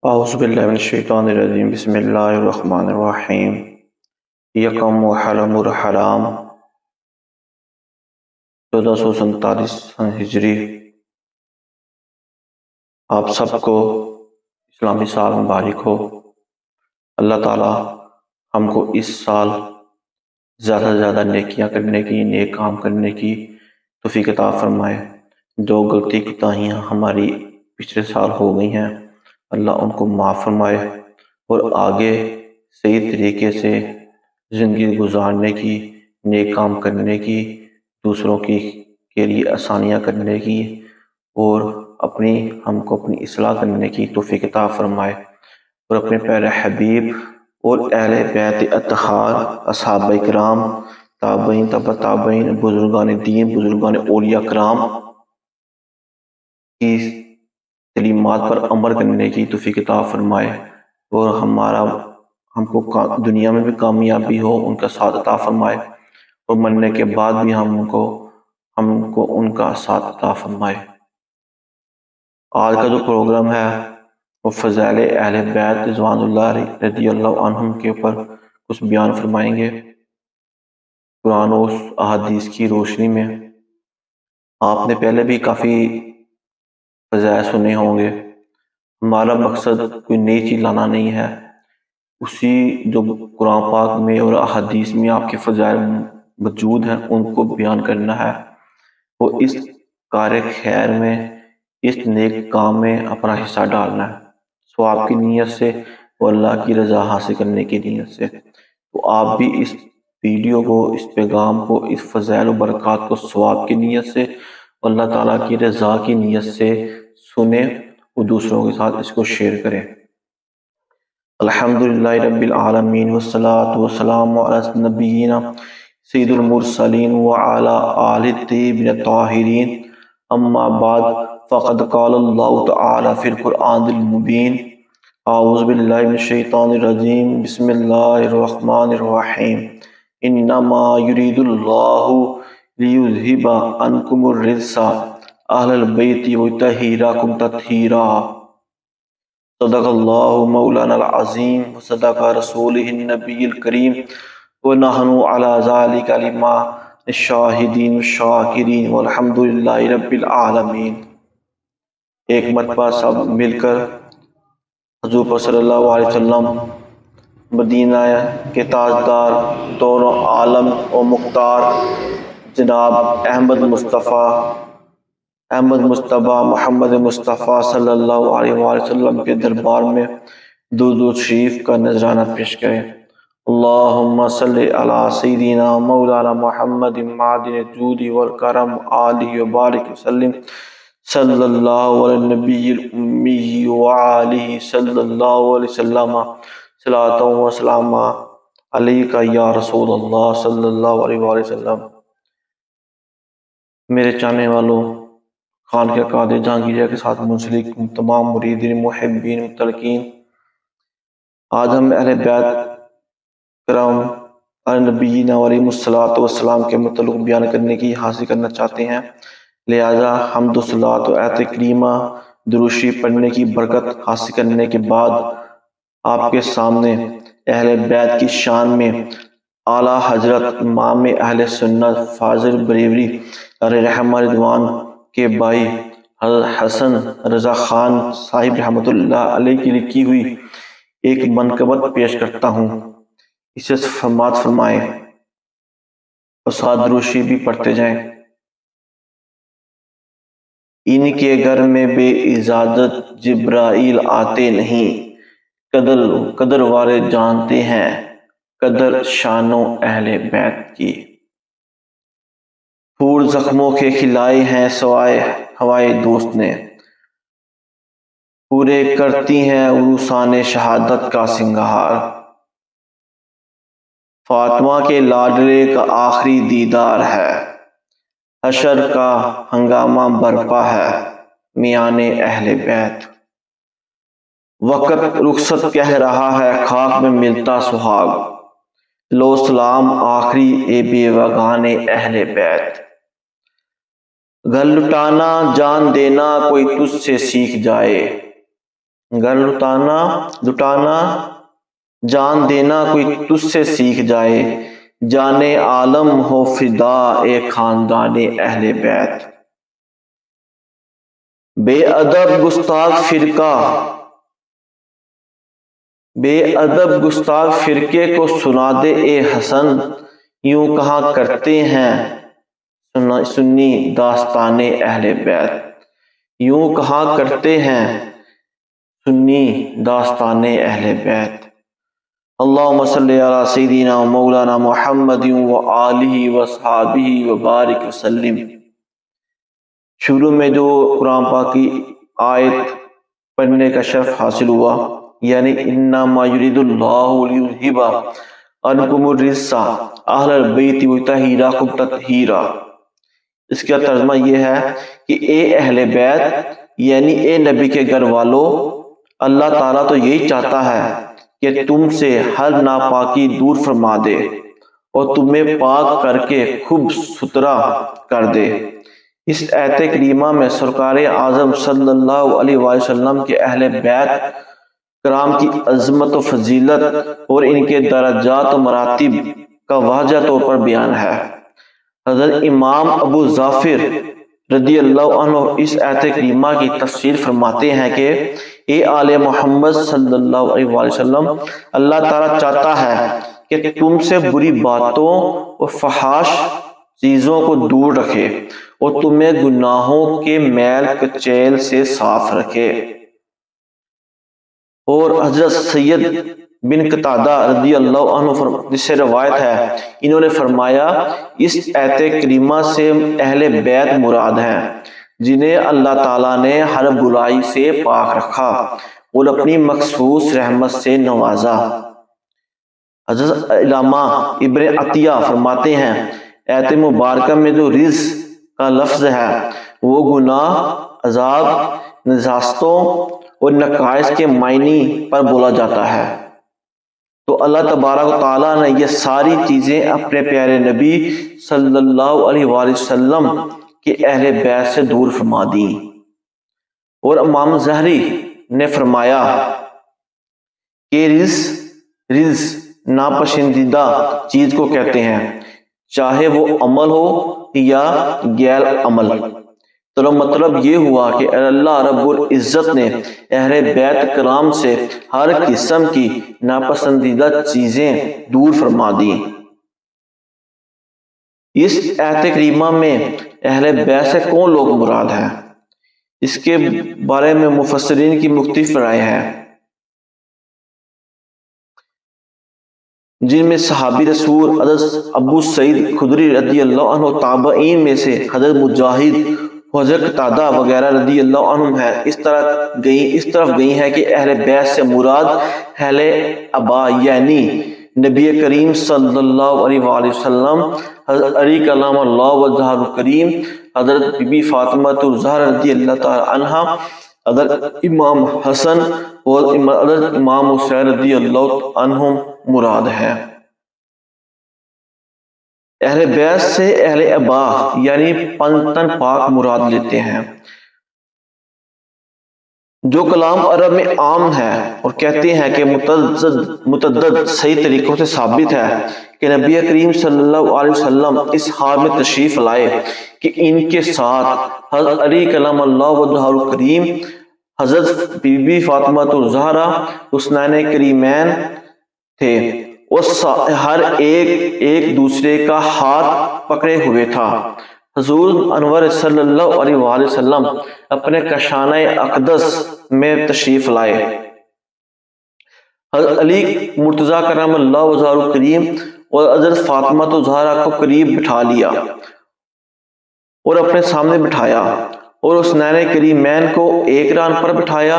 اعوذ باللہ من الشیطان الرجیم بسم اللہ الرحمن الرحیم یکم محرم الحرام 1447 ہجری۔ آپ سب کو اسلامی سال مبارک ہو۔ اللہ تعالی ہم کو اس سال زیادہ سے زیادہ نیکیاں کرنے کی، نیک کام کرنے کی توفیق عطا فرمائے۔ جو غلطی کوتاہیاں ہماری پچھلے سال ہو گئی ہیں، اللہ ان کو معاف فرمائے اور آگے صحیح طریقے سے زندگی گزارنے کی، نیک کام کرنے کی، دوسروں کے لیے آسانیاں کرنے کی اور ہم کو اپنی اصلاح کرنے کی توفیق عطا فرمائے، اور اپنے پیارے حبیب اور اہل بیت اطہار، اصحابہ کرام، تابعین، تبع تابعین، بزرگان دین، بزرگان اولیاء کرام کی تعلیمات پر عمل کرنے کی توفیق عطا فرمائے، اور ہم کو دنیا میں بھی کامیابی ہو، ان کا ساتھ عطا فرمائے، اور مرنے کے بعد بھی ہم کو ان کا ساتھ عطا فرمائے۔ آج کا جو پروگرام ہے وہ فضائل اہل بیت رضوان اللہ رضی اللہ عنہم کے اوپر کچھ بیان فرمائیں گے قرآن و احادیث کی روشنی میں۔ آپ نے پہلے بھی کافی فضائل سنے ہوں گے۔ ہمارا مقصد کوئی نئی چیز لانا نہیں ہے، اسی جو قرآن پاک میں اور احادیث میں آپ کے فضائل موجود ہیں ان کو بیان کرنا ہے، وہ اس کار خیر میں، اس نیک کام میں اپنا حصہ ڈالنا ہے، ثواب کی نیت سے اور اللہ کی رضا حاصل کرنے کی نیت سے۔ تو آپ بھی اس ویڈیو کو، اس پیغام کو، اس فضائل و برکات کو ثواب کی نیت سے، اللہ تعالیٰ کی رضا کی نیت سے سنیں اور دوسروں کے ساتھ اس کو شیئر کریں۔ الحمدللہ رب العالمین والصلاة والسلام علی نبینا سید المرسلین وعلی آلہ الطیبین الطاہرین، اما بعد فقد قال اللہ تعالی فی القرآن المبین۔ اعوذ باللہ من الشیطان الرجیم بسم اللہ الرحمن الرحیم۔ انما یرید اللہ لیذہب عنکم الرجس اہل البیت ویطہرکم تطہیرا۔ صدق اللہ مولانا العظیم وصدق رسولہ النبی الکریم ونحن علی ذلک لمن الشاہدین والشاکرین والحمدللہ رب العالمین۔ ایک مرتبہ سب مل کر حضور پر صلی اللہ علیہ وسلم، مدینہ کے تاجدار، دونوں عالم و مختار جناب احمد مصطفیٰ محمد مصطفیٰ صلی اللہ علیہ وسلم کے دربار میں درود شریف کا نذرانہ پیش کریں۔ اللہم صلی علی سیدنا مولانا محمد معدن الجود والکرم آلہ وبارک وسلم صلی اللہ علی النبی الامی وآلہ صلی اللہ علیہ وسلم صلاۃ و سلام علیک یا رسول اللہ صلی اللہ علیہ وسلم۔ میرے چاہنے والوں، خان کے قادر جہانگیریہ کے ساتھ منسلک تمام مریدین، محبین، متعلقین، آج ہم اہل بیت کرام نبینا علیہم الصلوۃ والسلام کے متعلق بیان کرنے کی حاصل کرنا چاہتے ہیں، لہذا حمد و صلوات و آیت کریمہ درود شریف پڑھنے کی برکت حاصل کرنے کے بعد آپ کے سامنے اہل بیت کی شان میں اعلیٰ حضرت امام اہل سنت فاضل بریلوی علیہ رحمہ رضوان کے بھائی حضرت حسن رضا خان صاحب رحمۃ اللہ علیہ کی لکھی ہوئی ایک منقبت پیش کرتا ہوں، اسے سماعت فرمائیں اور ساتھ درود شریف بھی پڑھتے جائیں۔ ان کے گھر میں بے اجازت جبرائیل آتے نہیں، قدر والے جانتے ہیں قدر شانوں اہل بیت کی۔ پھول زخموں کے کھلائے ہیں سوائے ہوائے دوست نے، پورے کرتی ہیں عروسان شہادت کا سنگار۔ فاطمہ کے لاڈلے کا آخری دیدار ہے، حشر کا ہنگامہ برپا ہے میان اہل بیت۔ وقت رخصت کہہ رہا ہے خاک میں ملتا سہاگ، لو سلام آخری اے بیوگان اہل بیت۔ گھر لٹانا جان دینا کوئی تجھ سے سیکھ جائے، گر لٹانا جان دینا کوئی تجھ سے سیکھ جائے، جانے عالم ہو فدا اے خاندان اہل بیت۔ بے ادب گستاخ فرقے کو سنا دے اے حسن، یوں کہا کرتے ہیں سنی داستان اہل بیت، یوں کہا کرتے ہیں سنی داستان اہل بیت۔ اللہم صلی علی سیدنا و مولانا محمد و آلہ و صحابہ و بارک وسلم۔ شروع میں جو قرآن پاک کی آیت پڑھنے کا شرف حاصل ہوا، یعنی انما یرید اللہ لیذھب عنکم الرجس اہل البیت ویطہرکم تطہیرا، اس کا ترجمہ یہ ہے کہ اے اہل بیت، یعنی اے نبی کے گھر والو، اللہ تعالیٰ تو یہی چاہتا ہے کہ تم سے ہر ناپاکی دور فرما دے اور تمہیں پاک کر کے خوب ستھرا کر دے۔ اس آیت کریمہ میں سرکار اعظم صلی اللہ علیہ وآلہ وسلم کے اہل بیت کرام کی عظمت و فضیلت اور ان کے درجات و مراتب کا واضح طور پر بیان ہے۔ حضرت امام ابو ظافر رضی اللہ عنہ اس آیت کریمہ کی تفسیر فرماتے ہیں کہ اے آل محمد صلی اللہ علیہ وآلہ وسلم، اللہ تعالیٰ چاہتا ہے کہ تم سے بری باتوں اور فحش چیزوں کو دور رکھے اور تمہیں گناہوں کے میل کچیل سے صاف رکھے۔ اور حضرت سید بن قتادہ رضی اللہ عنہ جس سے روایت ہے، انہوں نے فرمایا اس آیت کریمہ سے اہل بیت مراد ہیں جنہیں اللہ تعالیٰ نے ہر برائی سے پاک رکھا اور اپنی مخصوص رحمت سے نوازا۔ حضرت علامہ ابن عطیہ فرماتے ہیں آیت مبارکہ میں جو رزق کا لفظ ہے وہ گناہ، عذاب، نجاستوں اور نقائص کے معنی پر بولا جاتا ہے۔ تو اللہ تبارک و تعالیٰ نے یہ ساری چیزیں اپنے پیارے نبی صلی اللہ علیہ وآلہ وسلم کے اہل بیت سے دور فرما دیں۔ اور امام زہری نے فرمایا کہ رزق ناپسندیدہ چیز کو کہتے ہیں، چاہے وہ عمل ہو یا غیر عمل۔ تو مطلب یہ ہوا کہ اللہ رب العزت نے اہل بیت کرام سے ہر قسم کی ناپسندیدہ چیزیں دور فرما دیں۔ اس آیت کریمہ میں اہل بیت سے کون لوگ مراد ہیں، اس کے بارے میں مفسرین کی مختلف رائے ہیں، جن میں صحابی رسول حضرت ابو سعید خدری رضی اللہ عنہ، تابعین میں سے حضرت مجاہد، حضرت قتادہ وغیرہ رضی اللہ عنہم ہیں۔ اس طرف گئی ہے کہ اہل بیت سے مراد اہل ابا یعنی نبی کریم صلی اللہ علیہ وآلہ وسلم، حضرت علی کلام اللہ وجہہ الکریم، حضرت بی بی فاطمہ الزہرا رضی اللہ تعالی عنہا، حضرت امام حسن اور حضرت امام حسین رضی اللہ عنہم مراد ہے۔ اہل بیت سے اہل ابا یعنی پنجتن پاک مراد لیتے ہیں، جو کلام عرب میں عام ہے، اور کہتے ہیں کہ متعدد صحیح طریقوں سے ثابت ہے کہ نبی کریم صلی اللہ علیہ وسلم اس حال میں تشریف لائے کہ ان کے ساتھ حضرت علی کلام اللہ وجہہ الکریم، حضرت بی بی فاطمہ الزہرا، حسنین کریمین تھے، اور ہر ایک دوسرے کا ہاتھ پکڑے ہوئے تھا۔ حضور انور صلی اللہ علیہ وآلہ وسلم اپنے کشانہ اقدس میں تشریف لائے۔ حضرت علی مرتضیٰ کرم اللہ وجہہ الکریم اور حضرت فاطمہ الزہرا کو قریب بٹھا لیا اور اپنے سامنے بٹھایا، اور حسنین کریمین کو ایک ران پر بٹھایا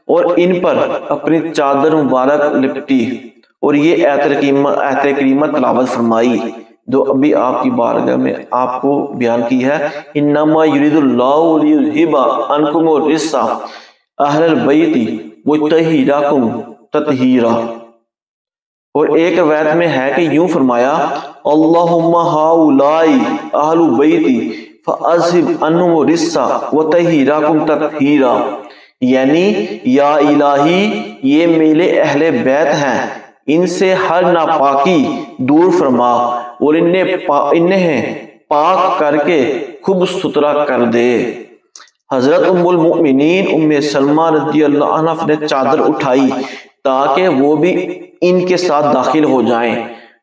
اور ان پر اپنی چادر مبارک لپٹی، اور یہ آیت کریمہ تلاوت فرمائی جو ابھی آپ کی بارگاہ میں آپ کو بیان کی ہے، انما یرید اللہ لیذھب عنکم الرجس اہل البیت ویطہرکم تطہیرا۔ اور ایک روایت میں ہے کہ یوں فرمایا، اللہم ہؤلاء اہل بیتی فاذھب عنہم الرجس وطہرکم تطہیرا، یعنی یا الہی یہ میرے اہل بیت ہیں، ان سے ہر ناپاکی دور فرما اور انہیں پاک کر کے خوب ستھرا کر دے۔ حضرت ام المؤمنین ام سلمہ رضی اللہ عنہ نے چادر اٹھائی تاکہ وہ بھی ان کے ساتھ داخل ہو جائیں،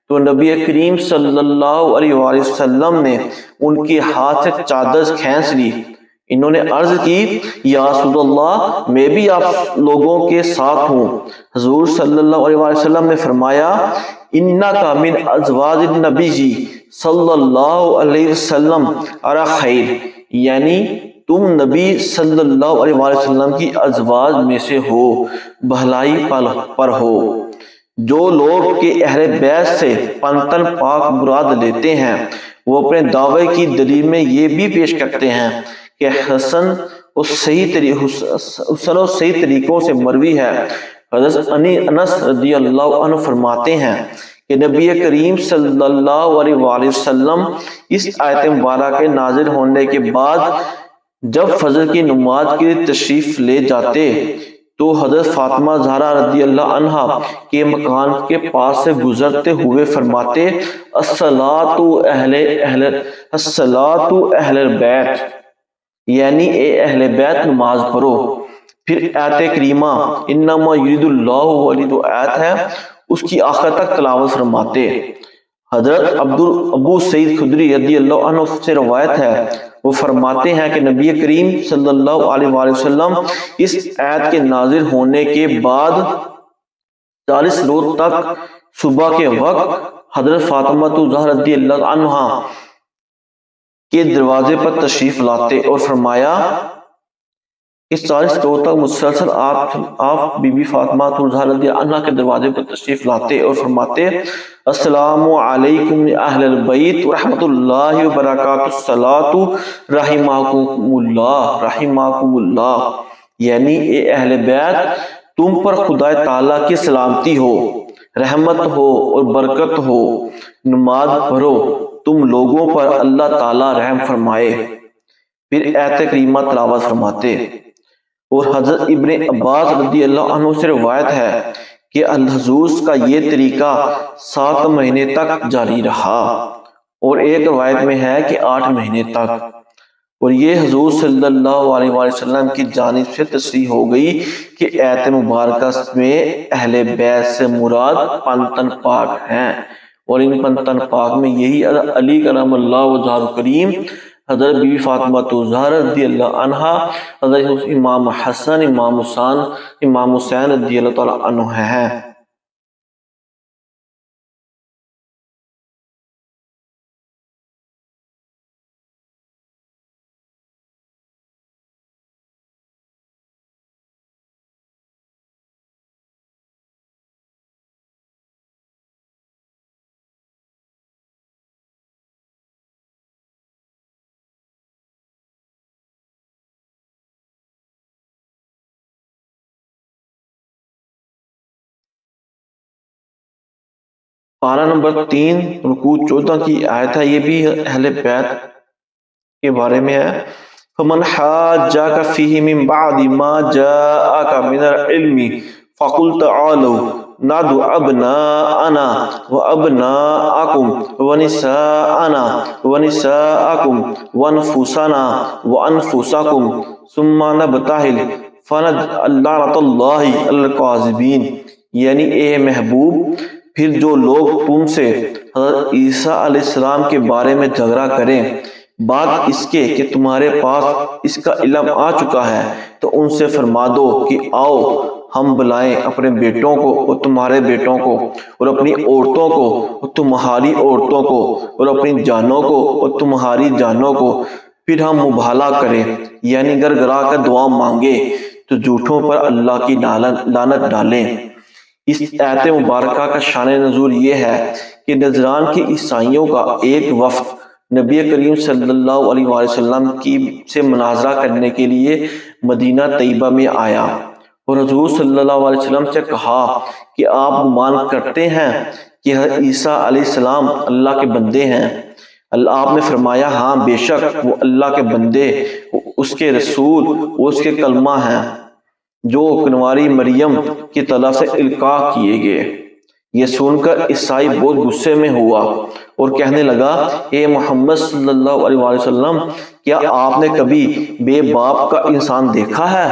تو نبی کریم صلی اللہ علیہ وآلہ وسلم نے ان کے ہاتھ سے چادر کھینچ لی۔ انہوں نے عرض کی یا رسول اللہ میں بھی آپ لوگوں کے ساتھ ہوں۔ حضور صلی اللہ علیہ وآلہ وسلم نے فرمایا انکا من ازواج النبی صلی اللہ علیہ وسلم علی خیر، یعنی تم نبی صلی اللہ علیہ وآلہ وسلم کی ازواج میں سے ہو، بھلائی پر ہو۔ جو لوگ کہ اہل بیت سے پنتن پاک مراد لیتے ہیں وہ اپنے دعوے کی دلیل میں یہ بھی پیش کرتے ہیں کہ حسن و صحیح طریقوں سے مروی ہے۔ حضرت انس رضی اللہ عنہ فرماتے ہیں کہ نبی کریم صلی اللہ علیہ وآلہ وسلم اس آیت مبارکہ نازل ہونے کے بعد جب فجر کی نماز کے لیے تشریف لے جاتے تو حضرت فاطمہ زہرا رضی اللہ عنہا کے مکان کے پاس سے گزرتے ہوئے فرماتے الصلاۃ اہل البیت، یعنی اے اہل بیت نماز پڑھو۔ پھر آیت کریمہ انما یرید اللہ ولید آیت ہے، اس کی آخر تک تلاوت فرماتے۔ حضرت ابو سعید خدری رضی اللہ عنہ سے روایت ہے، وہ فرماتے ہیں کہ نبی کریم صلی اللہ علیہ وآلہ وسلم اس آیت کے نازل ہونے کے بعد 40 روز تک صبح کے وقت حضرت فاطمہ زہرا رضی اللہ عنہا کے دروازے پر تشریف لاتے اور فرمایا اس 40 روز تک مسلسل آپ بی بی فاطمہ زہرا رضی اللہ عنہا کے دروازے پر تشریف لاتے اور فرماتے السلام علیکم اہل البیت ورحمۃ اللہ وبرکاتہ الصلاۃ رحمکم اللہ، یعنی اے اہل بیت تم پر خدا تعالیٰ کی سلامتی ہو، رحمت ہو اور برکت ہو، نماز پڑھو، تم لوگوں پر اللہ تعالیٰ رحم فرمائے۔ پھر آیت کریمہ تلاوت فرماتے۔ اور حضرت ابن عباس رضی اللہ عنہ سے روایت ہے کہ حضور کا یہ طریقہ 7 مہینے تک جاری رہا، اور ایک روایت میں ہے کہ 8 مہینے تک، اور یہ حضور صلی اللہ علیہ وآلہ وسلم کی جانب سے تصریح ہو گئی کہ آیت مبارکہ میں اہل بیت سے مراد پنتن پاک ہیں، اور ان پنتن پاک میں یہی علی کرم اللہ وجہہ کریم، حضرت بی بی فاطمہ زہرا رضی اللہ عنہا، حضرت امام حسن، امام حسین رضی اللہ تعالیٰ عنہ ہیں۔ پارہ نمبر 3 رکوع 14 کی آیت ہے، یہ بھی اہل بیت کے بارے میں ہے۔ فمن حاجاک فیہ من بعد ما جاءک من العلم فقل تعالوا ندعو ابناءنا وابناءکم ونساءنا ونساءکم وانفسنا وانفسکم ثم نبتہل فنجعل لعنۃ اللہ علی الکاذبین، یعنی اے محبوب پھر جو لوگ تم سے حضرت عیسیٰ علیہ السلام کے بارے میں جھگڑا کریں بعد اس کے کہ تمہارے پاس اس کا علم آ چکا ہے، تو ان سے فرما دو کہ آؤ ہم بلائیں اپنے بیٹوں کو اور تمہارے بیٹوں کو، اور اپنی عورتوں کو اور تمہاری عورتوں کو، اور اپنی جانوں کو اور تمہاری جانوں کو، پھر ہم مباہلہ کریں، یعنی گر گرا کر دعا مانگے تو جھوٹوں پر اللہ کی لعنت ڈالیں۔ اس آیت مبارکہ کا شان نزول یہ ہے کہ نجران کے عیسائیوں کا ایک وفد نبی کریم صلی اللہ علیہ وآلہ وسلم سے مناظرہ کرنے کے لیے مدینہ طیبہ میں آیا، اور حضور صلی اللہ علیہ وسلم سے کہا کہ آپ گمان کرتے ہیں کہ عیسیٰ علیہ السلام اللہ کے بندے ہیں؟ آپ نے فرمایا ہاں بے شک وہ اللہ کے بندے، اس کے رسول، اس کے کلمہ ہیں۔ جو کنواری مریم کی طرف سے القاء کیے گئے۔ یہ سن کر عیسائی بہت غصے میں ہوا اور کہنے لگا، اے محمد صلی اللہ علیہ وسلم، کیا آپ نے کبھی بے باپ کا انسان دیکھا ہے؟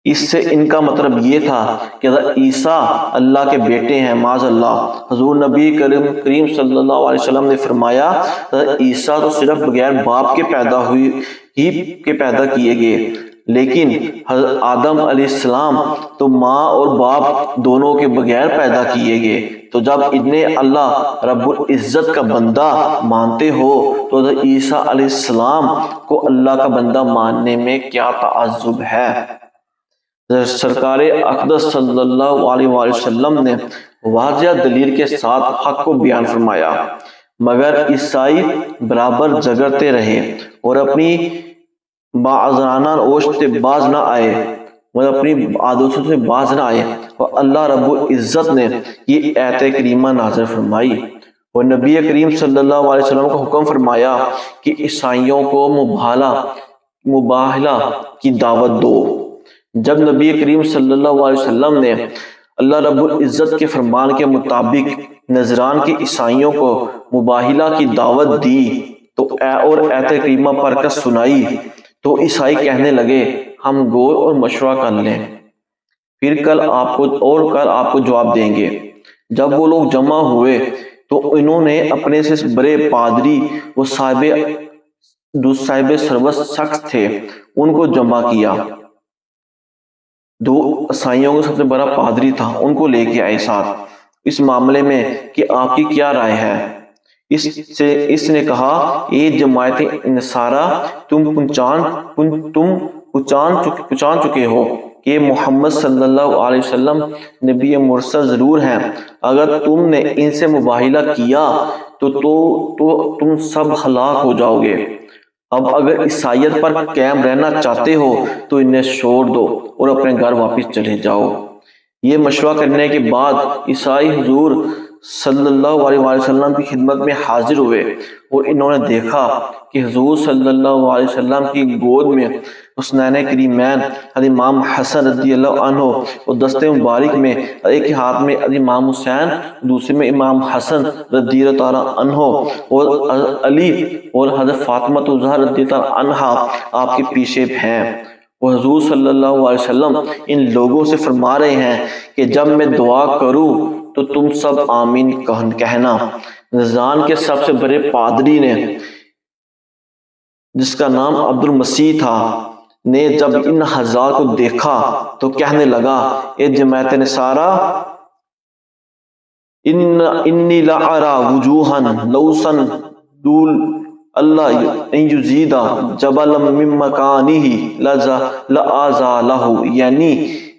اس سے ان کا مطلب یہ تھا کہ حضرت عیسیٰ اللہ کے بیٹے ہیں، معاذ اللہ۔ حضور نبی کریم صلی اللہ علیہ وسلم نے فرمایا، حضرت عیسیٰ تو صرف بغیر باپ کے پیدا کیے گئے، لیکن حضرت آدم علیہ السلام تو ماں اور باپ دونوں کے بغیر پیدا کیے گئے۔ تو جب انہیں اللہ رب العزت کا بندہ مانتے ہو تو حضرت عیسیٰ علیہ السلام کو اللہ کا بندہ ماننے میں کیا تعجب ہے؟ سرکار اقدس صلی اللہ علیہ وسلم نے واضح دلیل کے ساتھ حق کو بیان فرمایا، مگر عیسائی برابر جگڑتے رہے اور اپنی باعذرانہ روش سے باز نہ آئے اور اپنی عادتوں سے باز نہ آئے، اور اللہ رب العزت نے یہ آیت کریمہ نازل فرمائی اور نبی کریم صلی اللہ علیہ وسلم کو حکم فرمایا کہ عیسائیوں کو مباہلہ کی دعوت دو۔ جب نبی کریم صلی اللہ علیہ وسلم نے اللہ رب العزت کے فرمان کے مطابق نجران کے عیسائیوں کو مباہلہ کی دعوت دی اور آیت کریمہ پڑھ کر سنائی، تو عیسائی کہنے لگے، ہم غور اور مشورہ کر لیں، پھر کل آپ کو جواب دیں گے۔ جب وہ لوگ جمع ہوئے تو انہوں نے اپنے سے بڑے پادری وہ صاحب سروس شخص تھے ان کو جمع کیا۔ دو عیسائیوں کا سب سے بڑا پادری تھا، ان کو لے کے آئے ساتھ اس معاملے میں کہ آپ کی کیا رائے ہے۔ اس نے کہا، اے جماعت نصارہ، تم پہچان چکے ہو کہ محمد صلی اللہ علیہ وسلم نبی مرسل ضرور ہیں۔ اگر تم نے ان سے مباہلہ کیا تو تم سب ہلاک ہو جاؤ گے۔ اب اگر عیسائیت پر قائم رہنا چاہتے ہو تو انہیں چھوڑ دو اور اپنے گھر واپس چلے جاؤ۔ یہ مشورہ کرنے کے بعد عیسائی حضور صلی اللہ علیہ وسلم کی خدمت میں حاضر ہوئے اور انہوں نے دیکھا کہ حضور صلی اللہ علیہ وسلم کی گود میں حسنین کریمین حضرت امام حسن رضی اللہ عنہ اور دست مبارک میں ایک ہاتھ میں حضرت امام حسین، دوسرے میں امام حسن رضی اللہ تعالیٰ عنہ اور حضرت علی اور حضرت فاطمہ الزہرا رضی اللہ عنہا آپ کے پیچھے ہیں۔ وہ حضور صلی اللہ علیہ وسلم ان لوگوں سے فرما رہے ہیں کہ جب میں دعا کروں تو تم سب آمین کہنا۔ نجران کے سب سے بڑے پادری نے، جس کا نام عبد المسیح تھا، نے جب ان ہزار کو دیکھا تو کہنے لگا، اے جماعت نصارہ، انی لأری وجوہا لو سندول اللہ ان یزید جبلا من مکانہ لازالہ، یعنی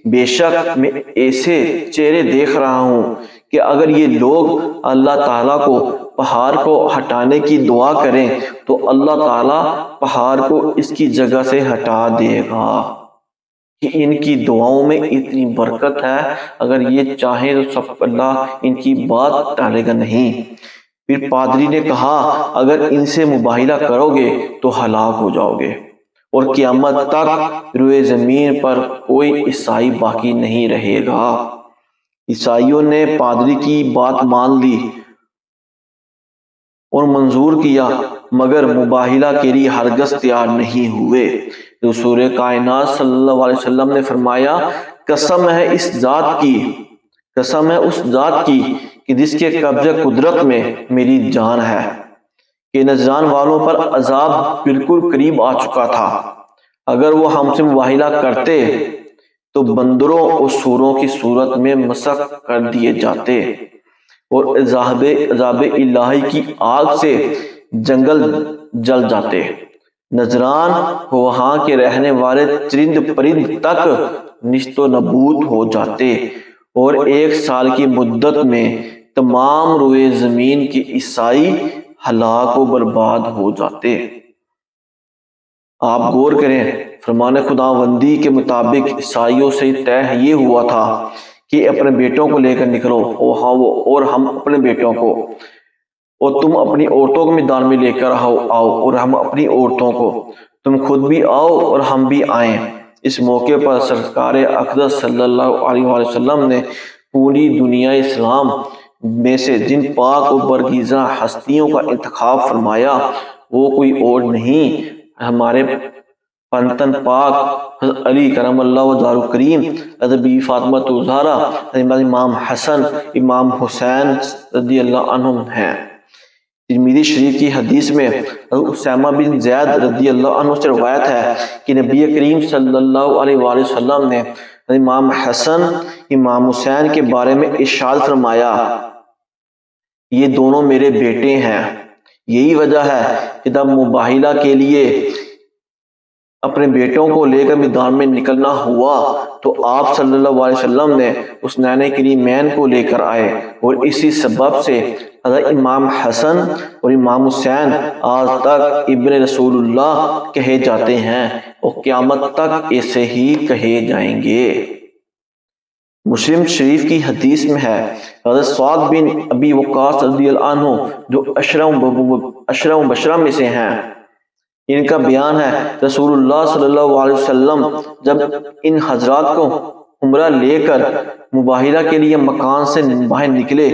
بے شک میں ایسے چہرے دیکھ رہا ہوں کہ اگر یہ لوگ اللہ تعالیٰ کو پہاڑ کو ہٹانے کی دعا کریں تو اللہ تعالیٰ پہاڑ کو اس کی جگہ سے ہٹا دے گا۔ کہ ان کی دعاؤں میں اتنی برکت ہے، اگر یہ چاہیں تو سب اللہ ان کی بات ٹالے گا نہیں۔ پھر پادری نے کہا، اگر ان سے مباہلہ کرو گے تو ہلاک ہو جاؤ گے اور قیامت تک روئے زمین پر کوئی عیسائی باقی نہیں رہے گا۔ عیسائیوں نے پادری کی بات مان لی اور منظور کیا، مگر مباہلہ کے لیے ہرگز تیار نہیں ہوئے۔ رسول کائنات صلی اللہ علیہ وسلم نے فرمایا، قسم ہے اس ذات کی کہ جس کے قبضہ قدرت میں میری جان ہے، کہ نجران والوں پر عذاب بالکل قریب آ چکا تھا۔ اگر وہ ہم سے مباہلہ کرتے تو بندروں اور سوروں کی صورت میں مسخ کر دیے جاتے اور عذاب الہی کی آگ سے جنگل جل جاتے۔ نجران وہاں کے رہنے والے چرند پرند تک نیست و نابود ہو جاتے اور 1 سال کی مدت میں تمام روئے زمین کے عیسائی ہلاک و برباد ہو جاتے۔ آپ غور کریں، فرمان خداوندی کے مطابق عیسائیوں سے طے یہ ہوا تھا کہ اپنے بیٹوں کو لے کر نکلو اور ہم اپنے بیٹوں کو، اور تم اپنی عورتوں کو میدان میں لے کر آؤ اور ہم اپنی عورتوں کو، تم خود بھی آؤ اور ہم بھی آئیں۔ اس موقع پر سرکار اقدس صلی اللہ علیہ وسلم نے پوری دنیا اسلام میں سے جن پاک و برگزیدہ ہستیوں کا انتخاب فرمایا وہ کوئی اور نہیں، ہمارے پنتن پاک حضرت علی کرم اللہ وجہہ کریم، حضرت بی فاطمہ الزہرا، امام حسن، امام حسین رضی اللہ عنہم ہیں۔ ترمذی شریف کی حدیث میں حضرت اسامہ بن زید رضی اللہ عنہ سے روایت ہے کہ نبی کریم صلی اللہ علیہ وآلہ وسلم نے امام حسن، امام حسین کے بارے میں ارشاد فرمایا، یہ دونوں میرے بیٹے ہیں۔ یہی وجہ ہے کہ جب مباہلہ کے لیے اپنے بیٹوں کو لے کر میدان میں نکلنا ہوا تو آپ صلی اللہ علیہ وسلم نے حسنین کریمین کو لے کر آئے، اور اسی سبب سے حضرت امام حسن اور امام حسین آج تک ابن رسول اللہ کہے جاتے ہیں اور قیامت تک ایسے ہی کہے جائیں گے۔ مسلم شریف کی حدیث میں ہے، حضرت سعد بن ابی وقاص رضی اللہ عنہ جو عشرہ مبشرہ میں سے ہیں، ان کا بیان ہے رسول اللہ صلی اللہ علیہ وسلم جب ان حضرات کو عمرہ لے کر مباہلہ کے لیے مکان سے باہر نکلے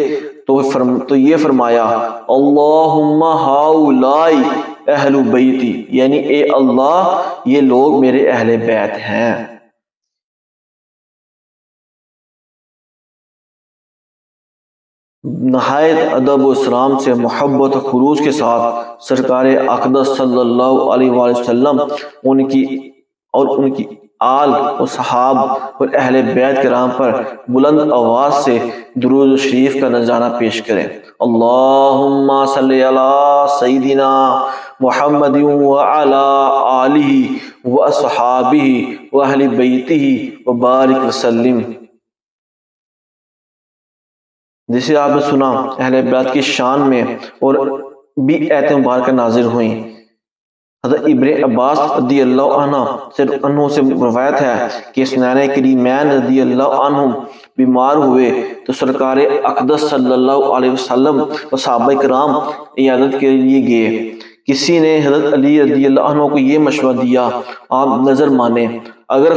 تو یہ فرمایا، اللہم ہؤلاء اہل بیتی، یعنی اے اللہ یہ لوگ میرے اہل بیت ہیں۔ نہایت ادب و احترام سے محبت و خلوص کے ساتھ سرکار اقدس صلی اللہ علیہ وآلہ وسلم ان کی آل و صحاب اور اہل بیت کرام پر بلند آواز سے درود شریف کا نذرانہ پیش کریں۔ اللہم صلی علی سیدنا محمد وعلی آلہ واصحابہ واہل بیتہ وبارک وسلم۔ جسے آپ نے سنا اہل بیت کی شان میں اور بھی آیت مبارکہ نازل ہوئیں۔ حضرت ابن عباس رضی اللہ عنہ سے روایت ہے کہ حسنین کریمین رضی اللہ عنہم بیمار ہوئے تو سرکار اقدس صلی اللہ علیہ وسلم و صحابہ کرام عیادت کے لیے گئے۔ کسی نے حضرت علی رضی اللہ عنہ کو یہ مشورہ دیا، آپ نظر مانیں، اگر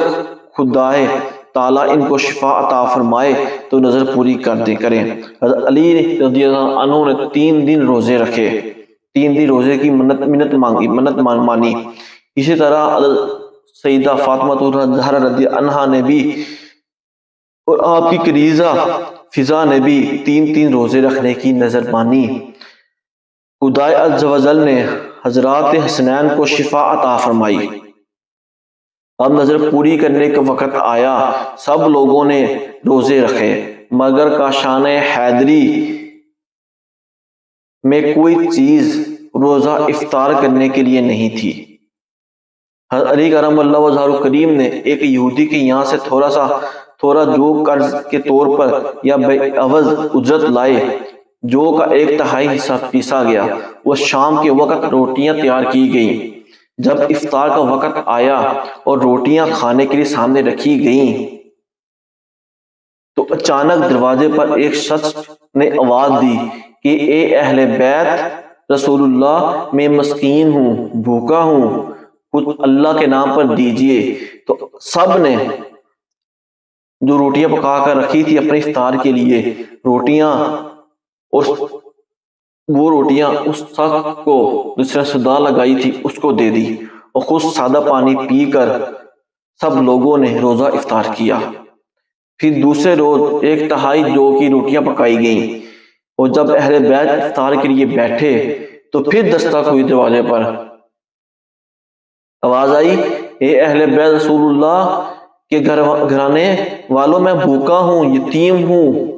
خدائے تعالیٰ ان کو شفا عطا فرمائے تو نظر پوری کریں۔ حضرت علی رضی اللہ عنہ نے 3 دن روزے رکھے، 3 دن روزے کی منت مانی۔ اسی طرح حضرت سیدہ فاطمہ الزہرا رضی اللہ عنہا نے بھی اور آپ کی کنیزہ فضا نے بھی 3 روزے رکھنے کی نظر مانی۔ خدائے عز و جل نے حضرات حسنین کو شفا عطا فرمائی۔ اب نظر پوری کرنے کا وقت آیا، سب لوگوں نے روزے رکھے، مگر کاشان حیدری میں کوئی چیز روزہ افطار کرنے کے لیے نہیں تھی۔ حضرت علی کرم اللہ وجہہ کریم نے ایک یہودی کے یہاں سے تھوڑا جو قرض کے طور پر یا بعوض اجرت لائے، جو کا 1/3 حصہ پیسا گیا۔ وہ شام کے وقت روٹیاں تیار کی گئیں۔ جب افطار کا وقت آیا اور روٹیاں کھانے کے لیے سامنے رکھی گئیں تو اچانک دروازے پر ایک شخص نے آواز دی کہ اے اہل بیت رسول اللہ، میں مسکین ہوں، بھوکا ہوں، کچھ اللہ کے نام پر دیجئے۔ تو سب نے جو روٹیاں پکا کر رکھی تھی اپنے افطار کے لیے، وہ روٹیاں اس شخص کو جس نے صدا لگائی تھی اس کو دے دی، اور خود سادہ پانی پی کر سب لوگوں نے روزہ افطار کیا۔ پھر دوسرے روز 1/3 جو کی روٹیاں پکائی گئیں، اور جب اہل بیت افطار کے لیے بیٹھے تو پھر دستک ہوئی، دروازے پر آواز آئی، اے اہل بیت رسول اللہ کے گھرانے والوں، میں بھوکا ہوں، یتیم ہوں۔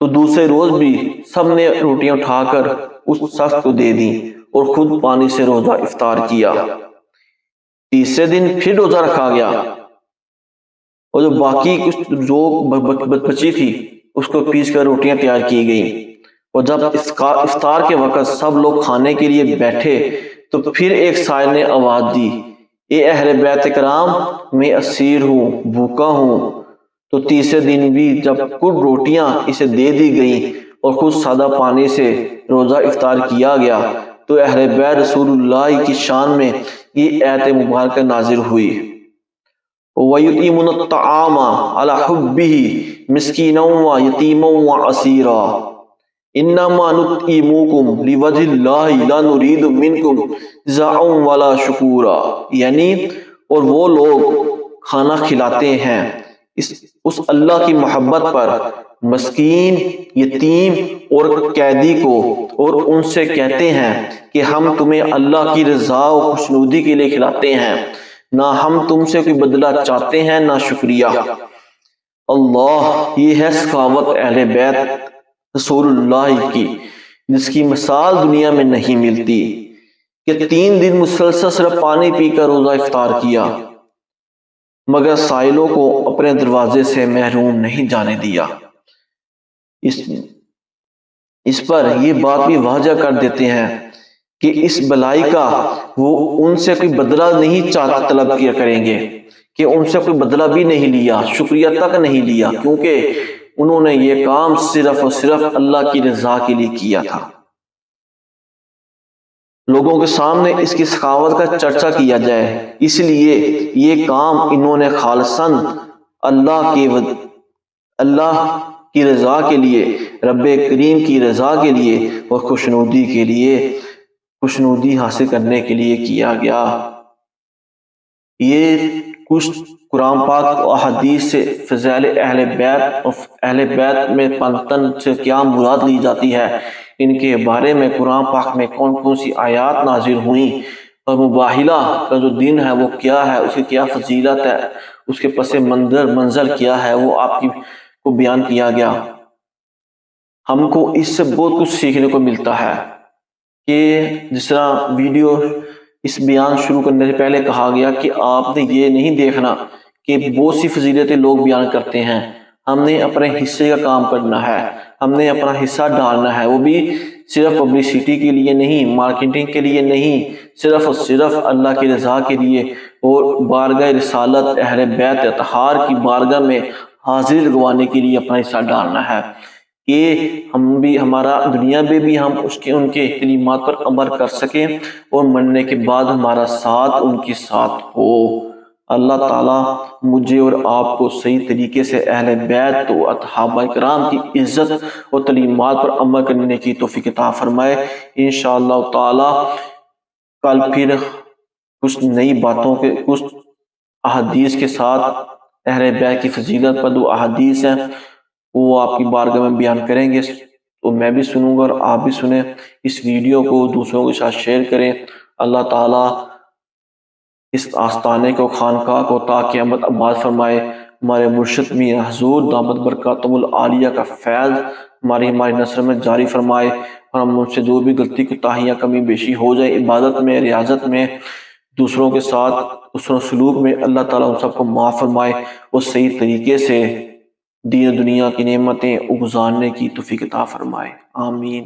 تو دوسرے روز بھی سب نے روٹیاں اٹھا کر اس شخص کو دے دیں اور خود پانی سے روزہ افطار کیا۔ تیسرے دن پھر روزہ رکھا گیا، اور جو باقی کچھ جو بچی تھی اس کو پیس کر روٹیاں تیار کی گئیں، اور جب افطار کے وقت سب لوگ کھانے کے لیے بیٹھے تو پھر ایک سائل نے آواز دی، اے اہل بیت کرام، میں اسیر ہوں، بھوکا ہوں۔ تو تیسرے دن بھی جب کچھ روٹیاں اسے دے دی گئیں اور خود سادہ پانی سے روزہ افطار کیا گیا تو اہل بیت رسول اللہ کی شان میں یہ آیت مبارکہ نازل ہوئی۔ وَيُطْعِمُونَ الطَّعَامَ عَلَى حُبِّهِ مِسْكِينًا وَيَتِيمًا وَأَسِيرًا إِنَّمَا نُطْعِمُكُمْ لِوَجْهِ اللَّهِ لَا نُرِيدُ مِنْكُمْ جَزَاءً وَلَا شُكُورًا، یعنی اور وہ لوگ کھانا کھلاتے ہیں اس اللہ کی محبت پر مسکین، یتیم اور قیدی کو، اور ان سے کہتے ہیں کہ ہم تمہیں اللہ کی رضا و خوشنودی کے لیے کھلاتے ہیں، نہ ہم تم سے کوئی بدلہ چاہتے ہیں نہ شکریہ۔ اللہ، یہ ہے سخاوت اہل بیت رسول اللہ کی، جس کی مثال دنیا میں نہیں ملتی، کہ 3 دن مسلسل صرف پانی پی کر روزہ افطار کیا، مگر سائلوں کو اپنے دروازے سے محروم نہیں جانے دیا۔ اس پر یہ بات بھی واضح کر دیتے ہیں کہ اس بلائی کا وہ ان سے کوئی بدلہ نہیں طلب کیا کریں گے، کہ ان سے کوئی بدلہ بھی نہیں لیا، شکریہ تک نہیں لیا، کیونکہ انہوں نے یہ کام صرف اور صرف اللہ کی رضا کے لیے کیا تھا۔ لوگوں کے سامنے اس کی سخاوت کا چرچا کیا جائے، اس لیے یہ کام انہوں نے خالصاً اللہ کی رضا کے لیے، رب کریم کی رضا کے لیے اور خوشنودی حاصل کرنے کے لیے کیا گیا۔ یہ کچھ قرآن پاک و احادیث سے فضائل اہل بیت اور اہل بیت میں پنتن سے کیا مراد لی جاتی ہے، ان کے بارے میں قرآن پاک میں کون کون سی آیات نازل ہوئیں، اور مباہلہ کا جو دن ہے وہ کیا ہے، اس کی کیا فضیلت ہے، اس کے پس منظر کیا ہے، وہ آپ کو بیان کیا گیا۔ ہم کو اس سے بہت کچھ سیکھنے کو ملتا ہے، کہ جس طرح ویڈیو اس بیان شروع کرنے سے پہلے کہا گیا کہ آپ نے یہ نہیں دیکھنا کہ بہت سی فضیلتیں لوگ بیان کرتے ہیں، ہم نے اپنے حصے کا کام کرنا ہے، ہم نے اپنا حصہ ڈالنا ہے، وہ بھی صرف پبلسٹی کے لیے نہیں، مارکیٹنگ کے لیے نہیں، صرف اور صرف اللہ کی رضا کے لیے، اور بارگاہ رسالت اہل بیت اطہار کی بارگاہ میں حاضری لگوانے کے لیے اپنا حصہ ڈالنا ہے، کہ ہم بھی، ہمارا دنیا میں بھی ہم ان کے تعلیمات پر عمل کر سکیں، اور مرنے کے بعد ہمارا ساتھ ان کے ساتھ ہو۔ اللہ تعالیٰ مجھے اور آپ کو صحیح طریقے سے اہل بیت و اصحابہ کرام کی عزت اور تعلیمات پر عمل کرنے کی توفیق عطا فرمائے۔ انشاءاللہ تعالیٰ کل پھر کچھ نئی باتوں کے، کچھ احادیث کے ساتھ اہل بیت کی فضیلت پر 2 احادیث ہیں، وہ آپ کی بارگاہ میں بیان کریں گے، تو میں بھی سنوں گا اور آپ بھی سنیں۔ اس ویڈیو کو دوسروں کے ساتھ شیئر کریں۔ اللہ تعالیٰ اس آستانے کو، خانقاہ کو تا قیامت آباد فرمائے۔ ہمارے مرشد میاں حضور دامت برکاتہم العالیہ کا فیض ہماری نسل میں جاری فرمائے، اور ہم ان سے جو بھی غلطی کوتاہیاں کمی بیشی ہو جائے عبادت میں، ریاضت میں، دوسروں کے ساتھ دوسروں سلوک میں، اللہ تعالیٰ ان سب کو معاف فرمائے، اور صحیح طریقے سے دین و دنیا کی نعمتیں گزارنے کی توفیق عطا فرمائے۔ آمین۔